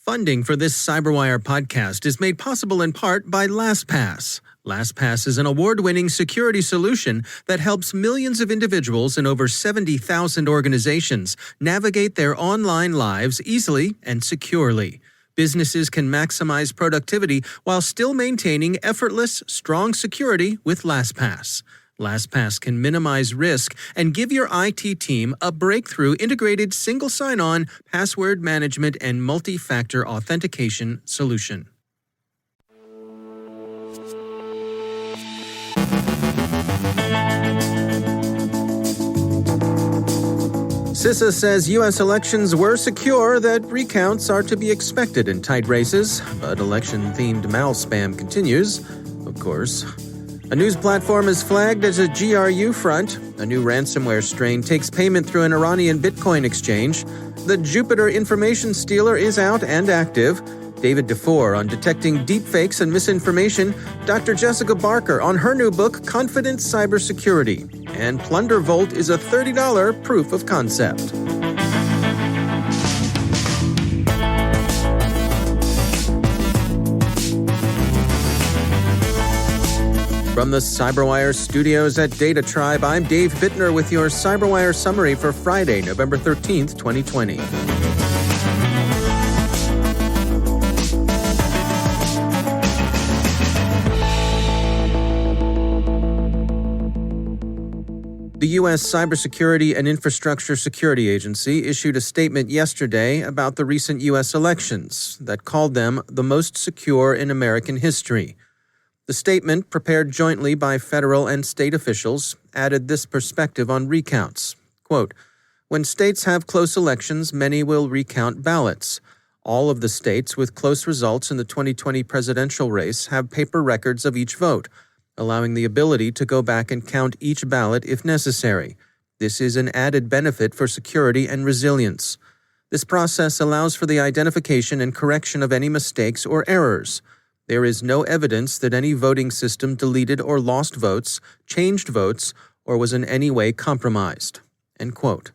Funding for this CyberWire podcast is made possible in part by LastPass. LastPass is an award-winning security solution that helps millions of individuals in over 70,000 organizations navigate their online lives easily and securely. Businesses can maximize productivity while still maintaining effortless, strong security with LastPass. LastPass can minimize risk and give your IT team a breakthrough integrated single sign-on, password management, and multi-factor authentication solution. CISA says U.S. elections were secure, that recounts are to be expected in tight races, but election-themed malspam continues, of course. A news platform is flagged as a GRU front. A new ransomware strain takes payment through an Iranian Bitcoin exchange. The Jupyter information stealer is out and active. David Dufour on detecting deepfakes and misinformation. Dr. Jessica Barker on her new book, Confident Cybersecurity. And PlunderVolt is a $30 proof of concept. From the CyberWire studios at Data Tribe, I'm Dave Bittner with your CyberWire summary for Friday, November 13th, 2020. The U.S. Cybersecurity and Infrastructure Security Agency issued a statement yesterday about the recent U.S. elections that called them the most secure in American history. The statement, prepared jointly by federal and state officials, added this perspective on recounts. Quote, "When states have close elections, many will recount ballots. All of the states with close results in the 2020 presidential race have paper records of each vote, allowing the ability to go back and count each ballot if necessary. This is an added benefit for security and resilience. This process allows for the identification and correction of any mistakes or errors. There is no evidence that any voting system deleted or lost votes, changed votes, or was in any way compromised." End quote.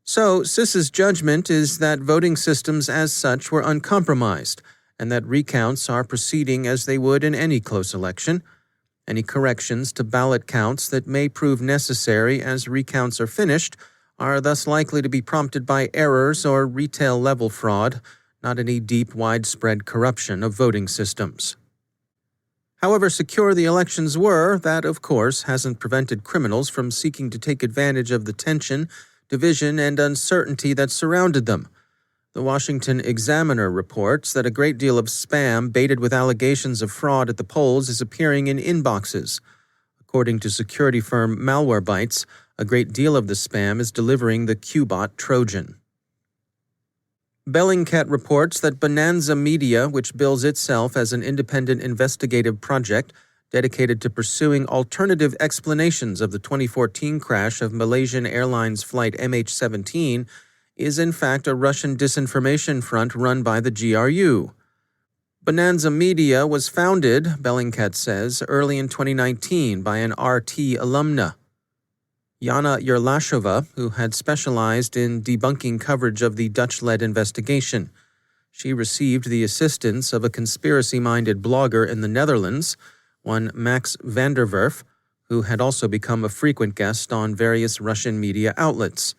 So, CISA's judgment is that voting systems as such were uncompromised, and that recounts are proceeding as they would in any close election. Any corrections to ballot counts that may prove necessary as recounts are finished are thus likely to be prompted by errors or retail-level fraud, not any deep, widespread corruption of voting systems. However secure the elections were, that, of course, hasn't prevented criminals from seeking to take advantage of the tension, division, and uncertainty that surrounded them. The Washington Examiner reports that a great deal of spam baited with allegations of fraud at the polls is appearing in inboxes. According to security firm Malwarebytes, a great deal of the spam is delivering the Qbot Trojan. Bellingcat reports that Bonanza Media, which bills itself as an independent investigative project dedicated to pursuing alternative explanations of the 2014 crash of Malaysian Airlines flight MH17, is in fact a Russian disinformation front run by the GRU. Bonanza Media was founded, Bellingcat says, early in 2019 by an RT alumna, Yana Yerlashova, who had specialized in debunking coverage of the Dutch-led investigation. She received the assistance of a conspiracy-minded blogger in the Netherlands, one Max van der Werf, who had also become a frequent guest on various Russian media outlets.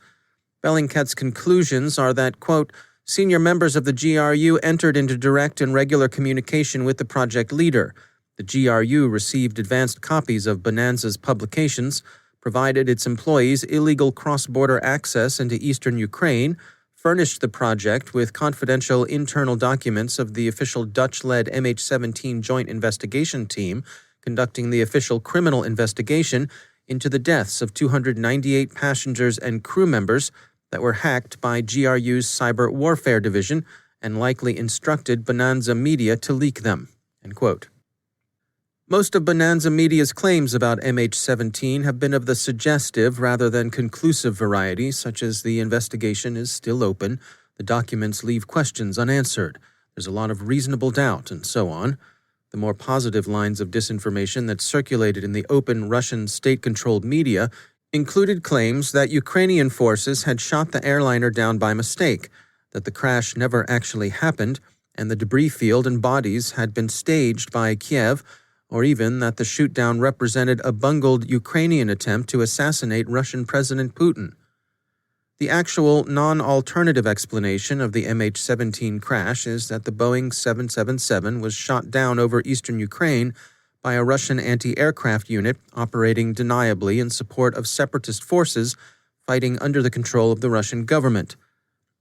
Bellingcat's conclusions are that, quote, "Senior members of the GRU entered into direct and regular communication with the project leader. The GRU received advanced copies of Bonanza's publications, provided its employees illegal cross-border access into eastern Ukraine, furnished the project with confidential internal documents of the official Dutch-led MH17 joint investigation team conducting the official criminal investigation into the deaths of 298 passengers and crew members that were hacked by GRU's cyber warfare division and likely instructed Bonanza Media to leak them." End quote. Most of Bonanza Media's claims about MH17 have been of the suggestive rather than conclusive variety, such as the investigation is still open, the documents leave questions unanswered, there's a lot of reasonable doubt, and so on. The more positive lines of disinformation that circulated in the open Russian state-controlled media included claims that Ukrainian forces had shot the airliner down by mistake, that the crash never actually happened, and the debris field and bodies had been staged by Kiev, or even that the shootdown represented a bungled Ukrainian attempt to assassinate Russian President Putin. The actual non-alternative explanation of the MH17 crash is that the Boeing 777 was shot down over eastern Ukraine by a Russian anti-aircraft unit operating deniably in support of separatist forces fighting under the control of the Russian government.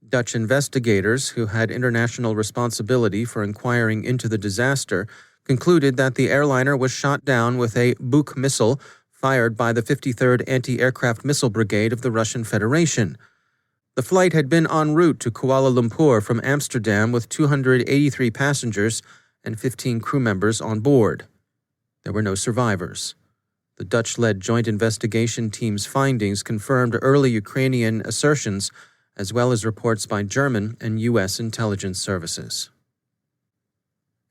Dutch investigators, who had international responsibility for inquiring into the disaster, concluded that the airliner was shot down with a Buk missile fired by the 53rd Anti-Aircraft Missile Brigade of the Russian Federation. The flight had been en route to Kuala Lumpur from Amsterdam with 283 passengers and 15 crew members on board. There were no survivors. The Dutch-led joint investigation team's findings confirmed early Ukrainian assertions, as well as reports by German and U.S. intelligence services.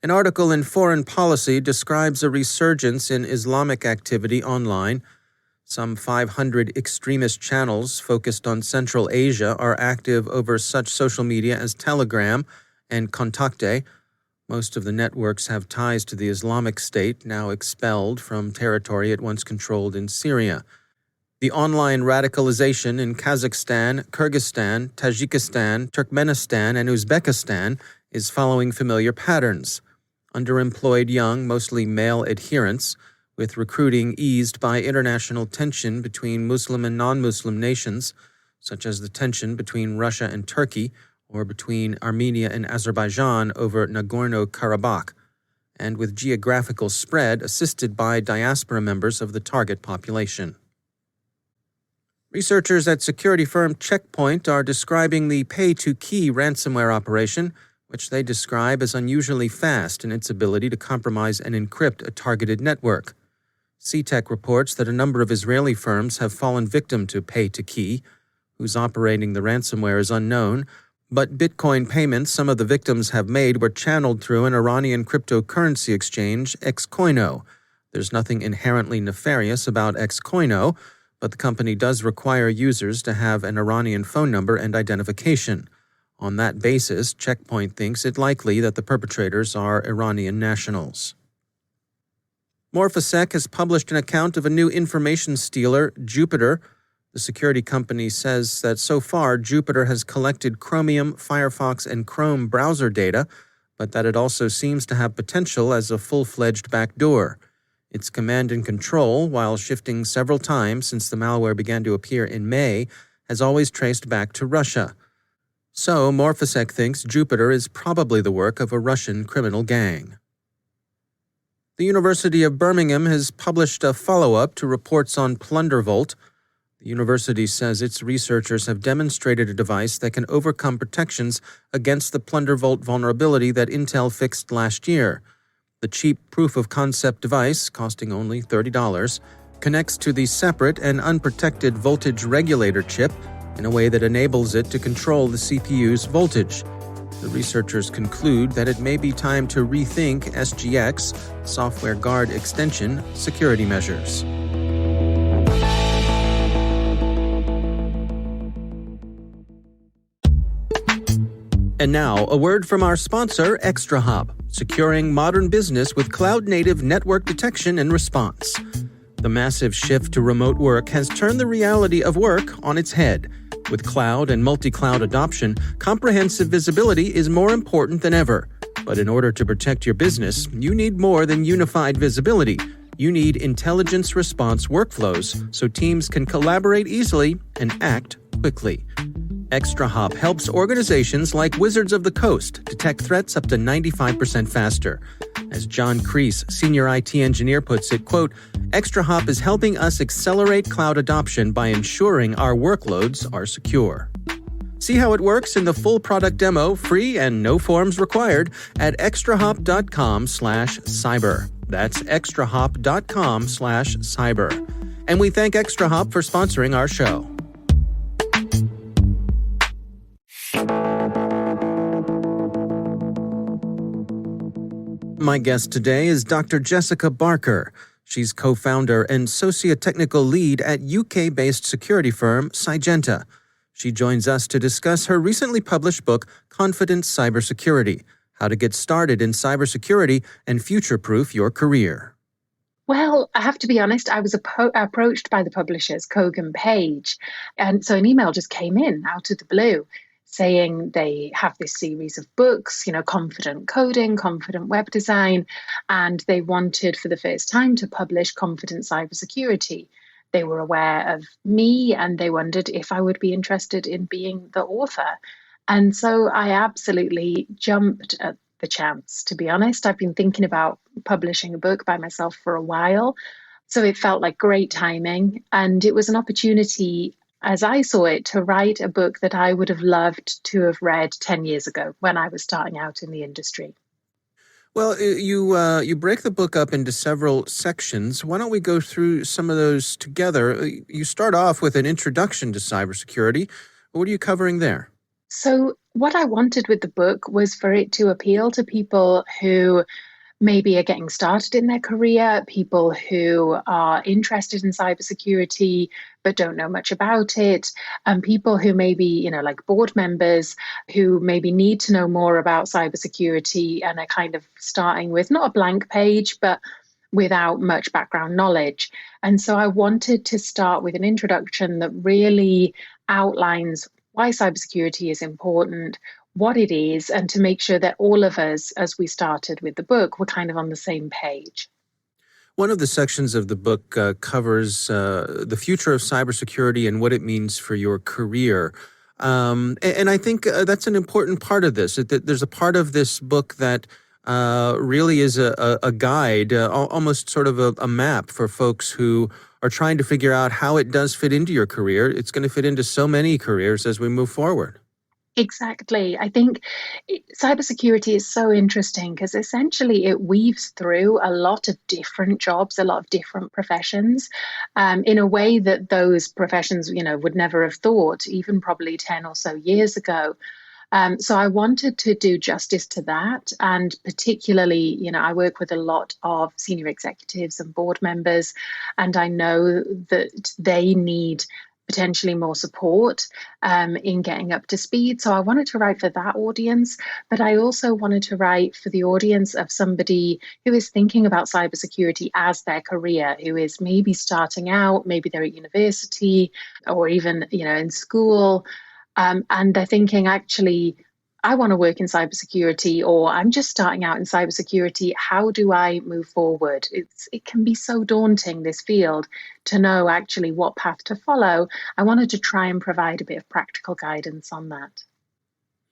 An article in Foreign Policy describes a resurgence in Islamic activity online. Some 500 extremist channels focused on Central Asia are active over such social media as Telegram and Kontakte. Most of the networks have ties to the Islamic State, now expelled from territory it once controlled in Syria. The online radicalization in Kazakhstan, Kyrgyzstan, Tajikistan, Turkmenistan, and Uzbekistan is following familiar patterns. Underemployed young, mostly male adherents, with recruiting eased by international tension between Muslim and non-Muslim nations, such as the tension between Russia and Turkey, or between Armenia and Azerbaijan over Nagorno-Karabakh, and with geographical spread assisted by diaspora members of the target population. Researchers at security firm Check Point are describing the pay-to-key ransomware operation, which they describe as unusually fast in its ability to compromise and encrypt a targeted network. CTech reports that a number of Israeli firms have fallen victim to pay-to-key. Who's operating the ransomware is unknown, but Bitcoin payments some of the victims have made were channeled through an Iranian cryptocurrency exchange, Xcoino. There's nothing inherently nefarious about Xcoino, but the company does require users to have an Iranian phone number and identification. On that basis, Check Point thinks it likely that the perpetrators are Iranian nationals. Morphosec has published an account of a new information stealer, Jupyter. The security company says that so far Jupyter has collected Chromium, Firefox, and Chrome browser data, but that it also seems to have potential as a full-fledged backdoor. Its command and control, while shifting several times since the malware began to appear in May, has always traced back to Russia. So, Morphosec thinks Jupyter is probably the work of a Russian criminal gang. The University of Birmingham has published a follow-up to reports on PlunderVolt. The university says its researchers have demonstrated a device that can overcome protections against the PlunderVolt vulnerability that Intel fixed last year. The cheap proof-of-concept device, costing only $30, connects to the separate and unprotected voltage regulator chip in a way that enables it to control the CPU's voltage. The researchers conclude that it may be time to rethink SGX, Software Guard Extension, security measures. And now, a word from our sponsor, ExtraHop, securing modern business with cloud-native network detection and response. The massive shift to remote work has turned the reality of work on its head. With cloud and multi-cloud adoption, comprehensive visibility is more important than ever. But in order to protect your business, you need more than unified visibility. You need intelligence response workflows so teams can collaborate easily and act quickly. ExtraHop helps organizations like Wizards of the Coast detect threats up to 95% faster. As John Kreese, senior IT engineer, puts it, quote, ExtraHop is helping us accelerate cloud adoption by ensuring our workloads are secure. See how it works in the full product demo, free and no forms required, at extrahop.com/cyber. That's extrahop.com/cyber. And we thank ExtraHop for sponsoring our show. My guest today is Dr. Jessica Barker. She's co-founder and socio-technical lead at UK-based security firm Sygenta. She joins us to discuss her recently published book, Confident Cybersecurity: How to Get Started in Cybersecurity and Futureproof Your Career. Well, I have to be honest, I was approached by the publishers, Kogan Page. And so an email just came in out of the blue saying they have this series of books, confident coding, confident web design, and they wanted for the first time to publish confident cybersecurity. They were aware of me and they wondered if I would be interested in being the author. And so I absolutely jumped at the chance, to be honest. I've been thinking about publishing a book by myself for a while. So it felt like great timing. And it was an opportunity, as I saw it, to write a book that I would have loved to have read 10 years ago when I was starting out in the industry. Well, you break the book up into several sections. Why don't we go through some of those together? You start off with an introduction to cybersecurity. What are you covering there? So what I wanted with the book was for it to appeal to people who maybe are getting started in their career, people who are interested in cybersecurity but don't know much about it, and people who maybe, like board members who maybe need to know more about cybersecurity and are kind of starting with not a blank page, but without much background knowledge. And so I wanted to start with an introduction that really outlines why cybersecurity is important, what it is, and to make sure that all of us, as we started with the book, were kind of on the same page. One of the sections of the book covers the future of cybersecurity and what it means for your career. And I think that's an important part of this. There's a part of this book that really is a guide, almost sort of a map for folks who are trying to figure out how it does fit into your career. It's going to fit into so many careers as we move forward. Exactly. I think cybersecurity is so interesting because essentially it weaves through a lot of different jobs, a lot of different professions, in a way that those professions, would never have thought, even probably 10 or so years ago. So I wanted to do justice to that. And particularly, I work with a lot of senior executives and board members, and I know that they need potentially more support in getting up to speed. So I wanted to write for that audience, but I also wanted to write for the audience of somebody who is thinking about cybersecurity as their career, who is maybe starting out, maybe they're at university or even, in school. And they're thinking, actually, I want to work in cybersecurity, or I'm just starting out in cybersecurity. How do I move forward? It can be so daunting, this field, to know actually what path to follow. I wanted to try and provide a bit of practical guidance on that.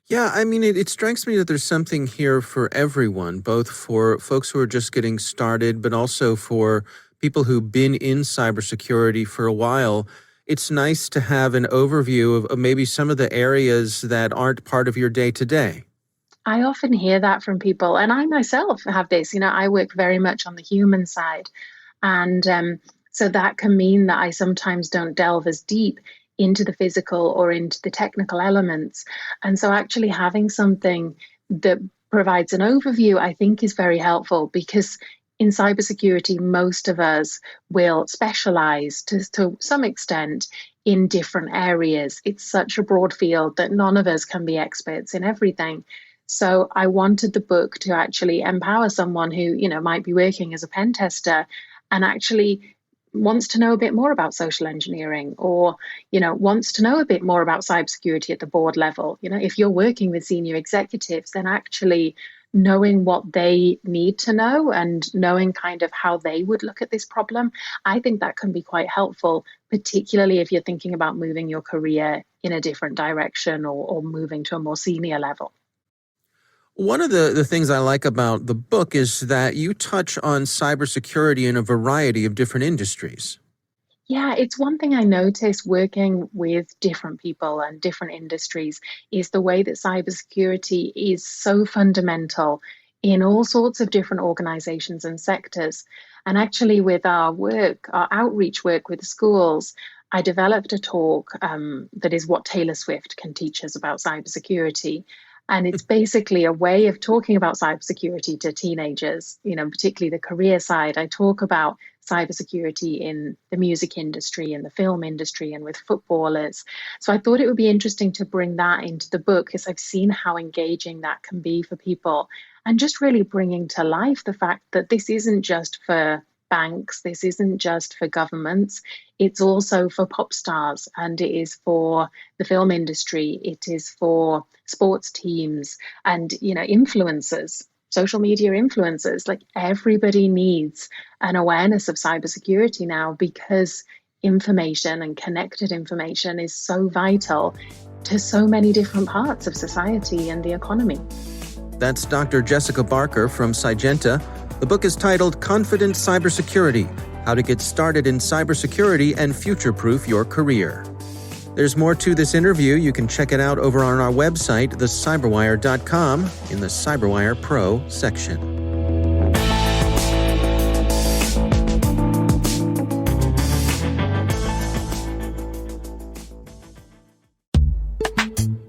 Yeah, I mean, it strikes me that there's something here for everyone, both for folks who are just getting started, but also for people who've been in cybersecurity for a while. It's nice to have an overview of maybe some of the areas that aren't part of your day-to-day. I often hear that from people, and I myself have this. I work very much on the human side. And so that can mean that I sometimes don't delve as deep into the physical or into the technical elements. And so actually having something that provides an overview, I think, is very helpful, because in cybersecurity, most of us will specialize to some extent in different areas. It's such a broad field that none of us can be experts in everything. So I wanted the book to actually empower someone who, might be working as a pen tester and actually wants to know a bit more about social engineering, or, wants to know a bit more about cybersecurity at the board level. If you're working with senior executives, then actually knowing what they need to know and knowing kind of how they would look at this problem, I think that can be quite helpful, particularly if you're thinking about moving your career in a different direction or moving to a more senior level. One of the things I like about the book is that you touch on cybersecurity in a variety of different industries. Yeah, it's one thing I notice working with different people and different industries is the way that cybersecurity is so fundamental in all sorts of different organizations and sectors. And actually, with our work, our outreach work with schools, I developed a talk that is what Taylor Swift can teach us about cybersecurity. And it's basically a way of talking about cybersecurity to teenagers, particularly the career side. I talk about cybersecurity in the music industry and the film industry and with footballers. So I thought it would be interesting to bring that into the book because I've seen how engaging that can be for people and just really bringing to life the fact that this isn't just for banks, this isn't just for governments, it's also for pop stars and it is for the film industry, it is for sports teams and, influencers, social media influencers. Like everybody needs an awareness of cybersecurity now because information and connected information is so vital to so many different parts of society and the economy. That's Dr. Jessica Barker from Sygenta. The book is titled Confident Cybersecurity: How to Get Started in Cybersecurity and Future-Proof Your Career. There's more to this interview. You can check it out over on our website, thecyberwire.com, in the CyberWire Pro section.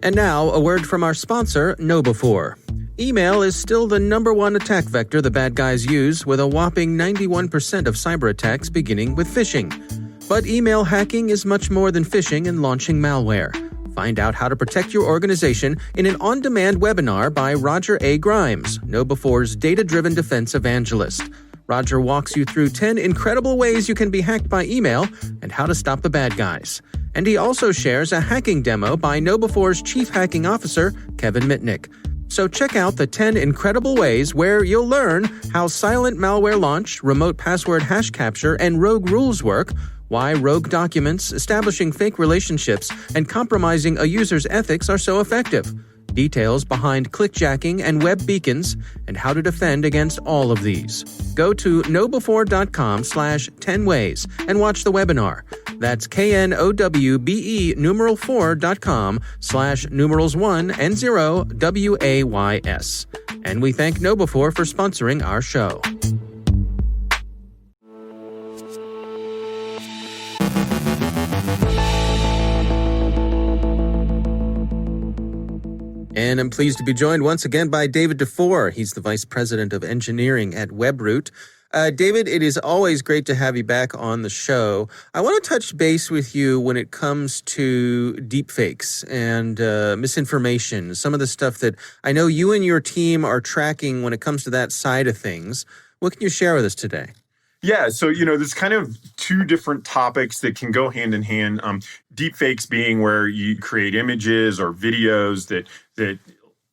And now, a word from our sponsor, Dufour. Email is still the number one attack vector the bad guys use, with a whopping 91% of cyber attacks beginning with phishing. But email hacking is much more than phishing and launching malware. Find out how to protect your organization in an on-demand webinar by Roger A. Grimes, Dufour's data-driven defense evangelist. Roger walks you through 10 incredible ways you can be hacked by email and how to stop the bad guys. And he also shares a hacking demo by Dufour's Chief Hacking Officer, Kevin Mitnick. So check out the 10 incredible ways where you'll learn how silent malware launch, remote password hash capture, and rogue rules work, why rogue documents, establishing fake relationships, and compromising a user's ethics are so effective, details behind clickjacking and web beacons, and how to defend against all of these. Go to knowbefore.com/10 ways and watch the webinar. That's knowbe4.com/1 and 0 WAYS. And we thank Dufour for sponsoring our show. And I'm pleased to be joined once again by David Dufour. He's the Vice President of Engineering at WebRoot. David, it is always great to have you back on the show. I want to touch base with you when it comes to deepfakes and misinformation, some of the stuff that I know you and your team are tracking when it comes to that side of things. What can you share with us today? Yeah, so, there's kind of two different topics that can go hand in hand. Deepfakes being where you create images or videos that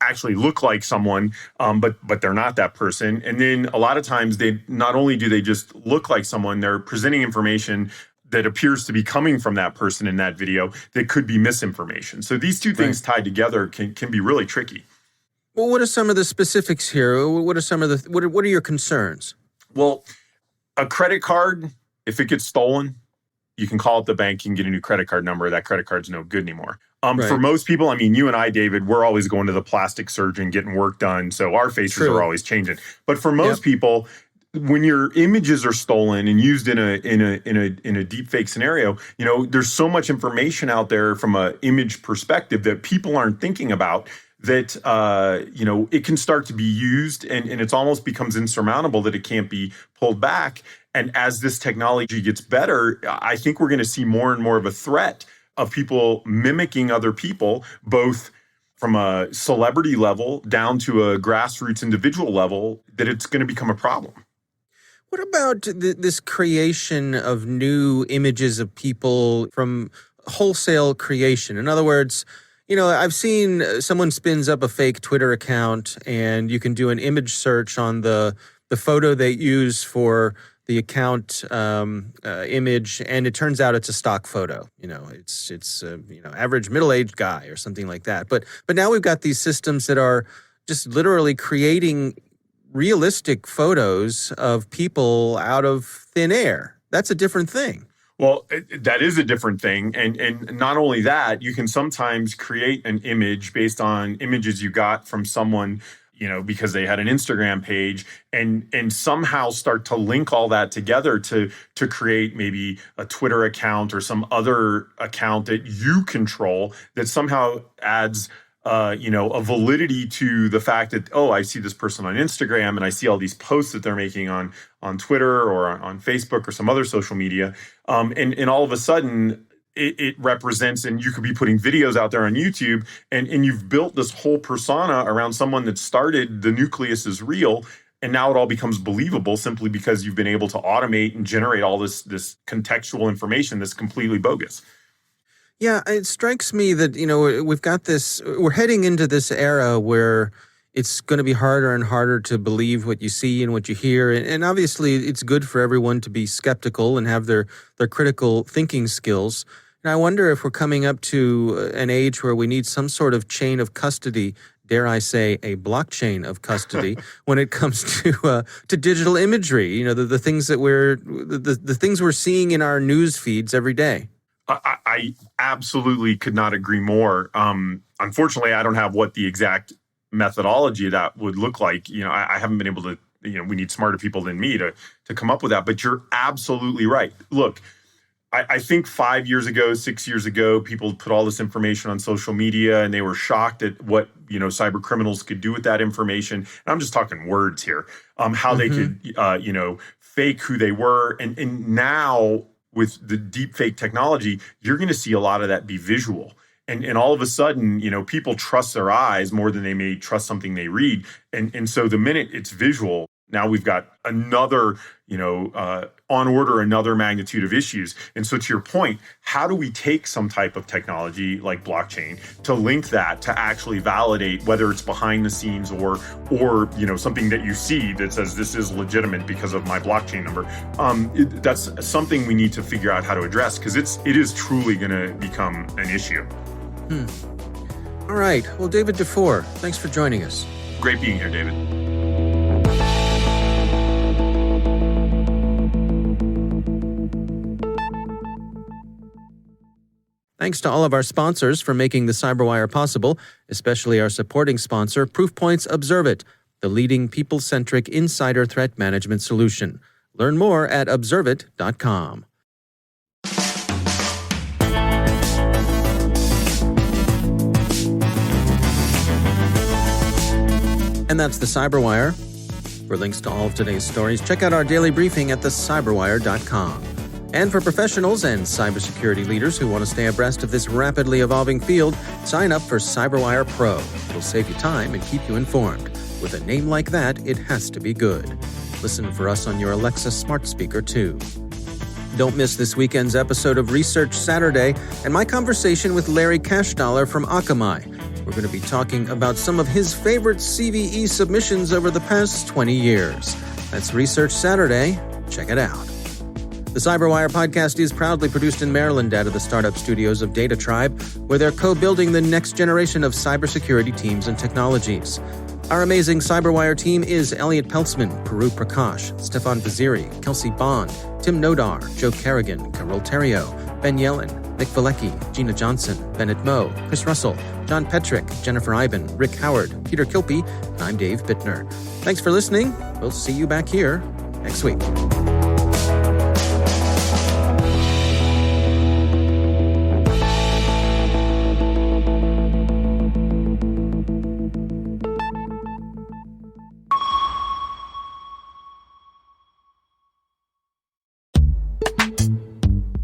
actually look like someone, but they're not that person. And then a lot of times they not only do they just look like someone, they're presenting information that appears to be coming from that person in that video that could be misinformation. So these two things tied together can be really tricky. Well, what are some of the specifics here? What are your concerns? Well, a credit card, if it gets stolen, you can call up the bank and get a new credit card number. That credit card's no good anymore. For most people, you and I, David, we're always going to the plastic surgeon, getting work done. So our faces are always changing. But for most people, when your images are stolen and used in a deep fake scenario, there's so much information out there from an image perspective that people aren't thinking about that, it can start to be used and it's almost becomes insurmountable that it can't be pulled back. And as this technology gets better, I think we're going to see more and more of a threat of people mimicking other people, both from a celebrity level down to a grassroots individual level, that it's going to become a problem. What about this creation of new images of people from wholesale creation? In other words, I've seen someone spins up a fake Twitter account and you can do an image search on the photo they use for the account image, and it turns out it's a stock photo. It's average middle-aged guy or something like that. But now we've got these systems that are just literally creating realistic photos of people out of thin air. That's a different thing. Well, that is a different thing. And not only that, you can sometimes create an image based on images you got from someone, because they had an Instagram page and somehow start to link all that together to create maybe a Twitter account or some other account that you control that somehow adds a validity to the fact that, oh, I see this person on Instagram and I see all these posts that they're making on Twitter or on Facebook or some other social media. And all of a sudden it represents, and you could be putting videos out there on YouTube and you've built this whole persona around someone that started, the nucleus is real. And now it all becomes believable simply because you've been able to automate and generate all this contextual information that's completely bogus. Yeah, it strikes me that, we've got this, we're heading into this era where it's going to be harder and harder to believe what you see and what you hear. And obviously, it's good for everyone to be skeptical and have their critical thinking skills. And I wonder if we're coming up to an age where we need some sort of chain of custody, dare I say, a blockchain of custody when it comes to digital imagery. The things that the things we're seeing in our news feeds every day. I absolutely could not agree more. Unfortunately, I don't have what the exact methodology of that would look like. I haven't been able to. We need smarter people than me to come up with that. But you're absolutely right. Look. I think 5 years ago, 6 years ago, people put all this information on social media and they were shocked at what, cyber criminals could do with that information. And I'm just talking words here, how they could, fake who they were. And now with the deepfake technology, you're going to see a lot of that be visual. And all of a sudden, people trust their eyes more than they may trust something they read. And so the minute it's visual, now we've got another, on order, another magnitude of issues. And so to your point, how do we take some type of technology like blockchain to link that to actually validate whether it's behind the scenes or something that you see that says this is legitimate because of my blockchain number? That's something we need to figure out how to address because it is truly going to become an issue. All right. Well, David Dufour, thanks for joining us. Great being here, David. Thanks to all of our sponsors for making the CyberWire possible, especially our supporting sponsor, Proofpoint's Observe It, the leading people-centric insider threat management solution. Learn more at observeit.com. And that's the CyberWire. For links to all of today's stories, check out our daily briefing at thecyberwire.com. And for professionals and cybersecurity leaders who want to stay abreast of this rapidly evolving field, sign up for CyberWire Pro. It'll save you time and keep you informed. With a name like that, it has to be good. Listen for us on your Alexa smart speaker, too. Don't miss this weekend's episode of Research Saturday and my conversation with Larry Kashdollar from Akamai. We're going to be talking about some of his favorite CVE submissions over the past 20 years. That's Research Saturday. Check it out. The CyberWire podcast is proudly produced in Maryland out of the startup studios of Data Tribe, where they're co-building the next generation of cybersecurity teams and technologies. Our amazing CyberWire team is Elliot Peltzman, Peru Prakash, Stefan Vaziri, Kelsey Bond, Tim Nodar, Joe Kerrigan, Carol Terrio, Ben Yellen, Nick Valecki, Gina Johnson, Bennett Moe, Chris Russell, John Petrick, Jennifer Iben, Rick Howard, Peter Kilpie, and I'm Dave Bittner. Thanks for listening. We'll see you back here next week.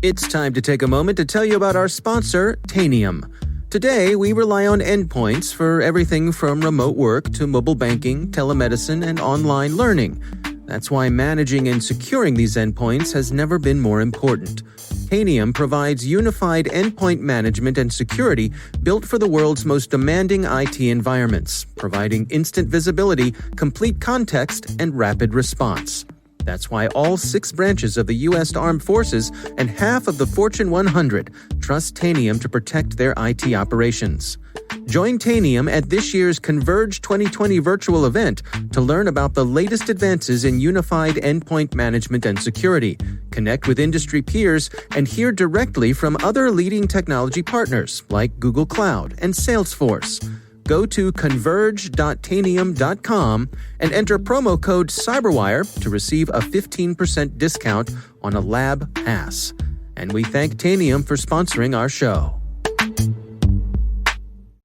It's time to take a moment to tell you about our sponsor, Tanium. Today, we rely on endpoints for everything from remote work to mobile banking, telemedicine, and online learning. That's why managing and securing these endpoints has never been more important. Tanium provides unified endpoint management and security built for the world's most demanding IT environments, providing instant visibility, complete context, and rapid response. That's why all 6 branches of the U.S. Armed Forces and half of the Fortune 100 trust Tanium to protect their IT operations. Join Tanium at this year's Converge 2020 virtual event to learn about the latest advances in unified endpoint management and security, connect with industry peers, and hear directly from other leading technology partners like Google Cloud and Salesforce. Go to converge.tanium.com and enter promo code CyberWire to receive a 15% discount on a lab pass. And we thank Tanium for sponsoring our show.